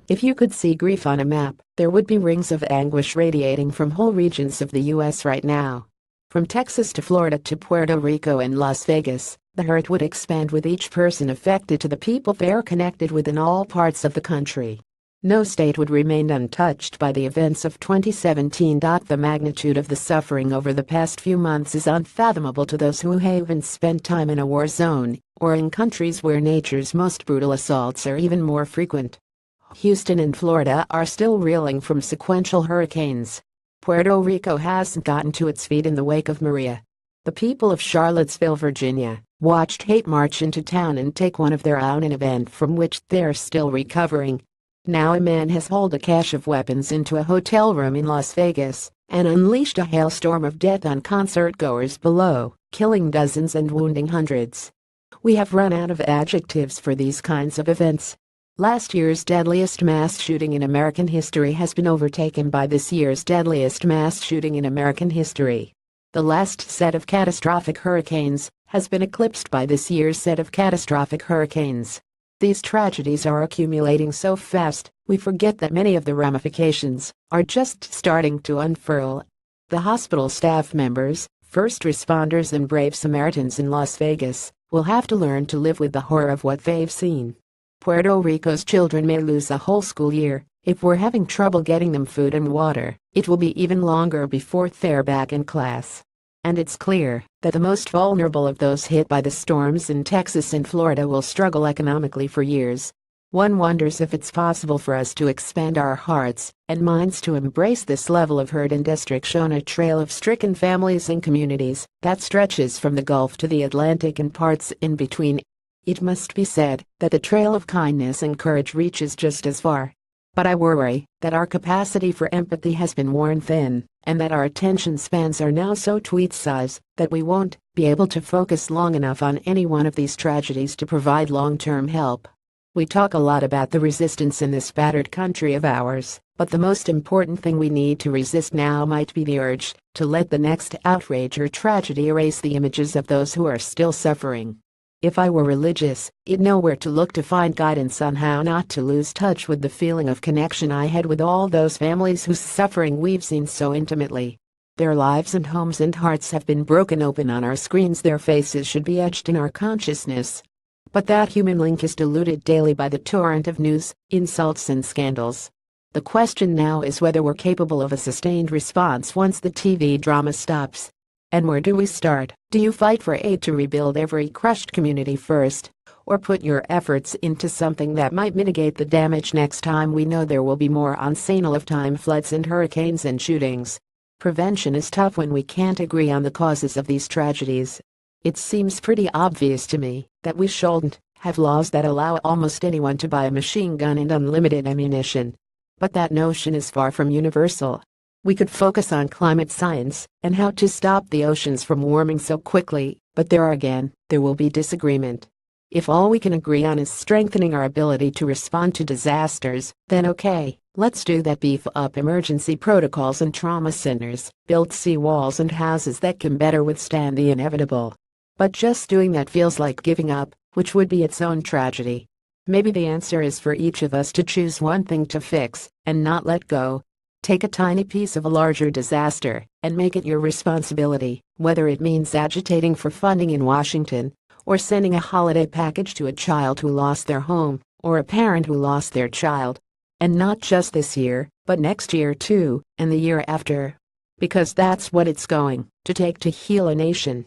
If you could see grief on a map, there would be rings of anguish radiating from whole regions of the US right now. From Texas to Florida to Puerto Rico and Las Vegas, the hurt would expand with each person affected to the people they're connected with in all parts of the country. No state would remain untouched by the events of 2017. The magnitude of the suffering over the past few months is unfathomable to those who haven't spent time in a war zone or in countries where nature's most brutal assaults are even more frequent. Houston and Florida are still reeling from sequential hurricanes. Puerto Rico hasn't gotten to its feet in the wake of Maria. The people of Charlottesville, Virginia, watched hate march into town and take one of their own, an event from which they're still recovering. Now a man has hauled a cache of weapons into a hotel room in Las Vegas and unleashed a hailstorm of death on concertgoers below, killing dozens and wounding hundreds. We have run out of adjectives for these kinds of events. Last year's deadliest mass shooting in American history has been overtaken by this year's deadliest mass shooting in American history. The last set of catastrophic hurricanes has been eclipsed by this year's set of catastrophic hurricanes. These tragedies are accumulating so fast, we forget that many of the ramifications are just starting to unfurl. The hospital staff members, first responders and brave Samaritans in Las Vegas will have to learn to live with the horror of what they've seen. Puerto Rico's children may lose a whole school year. If we're having trouble getting them food and water, it will be even longer before they're back in class. And it's clear that the most vulnerable of those hit by the storms in Texas and Florida will struggle economically for years. One wonders if it's possible for us to expand our hearts and minds to embrace this level of hurt and destruction on a trail of stricken families and communities that stretches from the Gulf to the Atlantic and parts in between. It must be said that the trail of kindness and courage reaches just as far. But I worry that our capacity for empathy has been worn thin, and that our attention spans are now so tweet-sized that we won't be able to focus long enough on any one of these tragedies to provide long-term help. We talk a lot about the resistance in this battered country of ours, but the most important thing we need to resist now might be the urge to let the next outrage or tragedy erase the images of those who are still suffering. If I were religious, I'd know where to look to find guidance on how not to lose touch with the feeling of connection I had with all those families whose suffering we've seen so intimately. Their lives and homes and hearts have been broken open on our screens. Their faces should be etched in our consciousness. But that human link is diluted daily by the torrent of news, insults and scandals. The question now is whether we're capable of a sustained response once the TV drama stops. And where do we start? Do you fight for aid to rebuild every crushed community first, or put your efforts into something that might mitigate the damage next time we know there will be more once-in-a-lifetime floods and hurricanes and shootings? Prevention is tough when we can't agree on the causes of these tragedies. It seems pretty obvious to me that we shouldn't have laws that allow almost anyone to buy a machine gun and unlimited ammunition. But that notion is far from universal. We could focus on climate science and how to stop the oceans from warming so quickly, but there will be disagreement. If all we can agree on is strengthening our ability to respond to disasters, then okay, let's do that. Beef up emergency protocols and trauma centers, build seawalls and houses that can better withstand the inevitable. But just doing that feels like giving up, which would be its own tragedy. Maybe the answer is for each of us to choose one thing to fix and not let go. Take a tiny piece of a larger disaster and make it your responsibility, whether it means agitating for funding in Washington, or sending a holiday package to a child who lost their home, or a parent who lost their child. And not just this year, but next year too, and the year after. Because that's what it's going to take to heal a nation.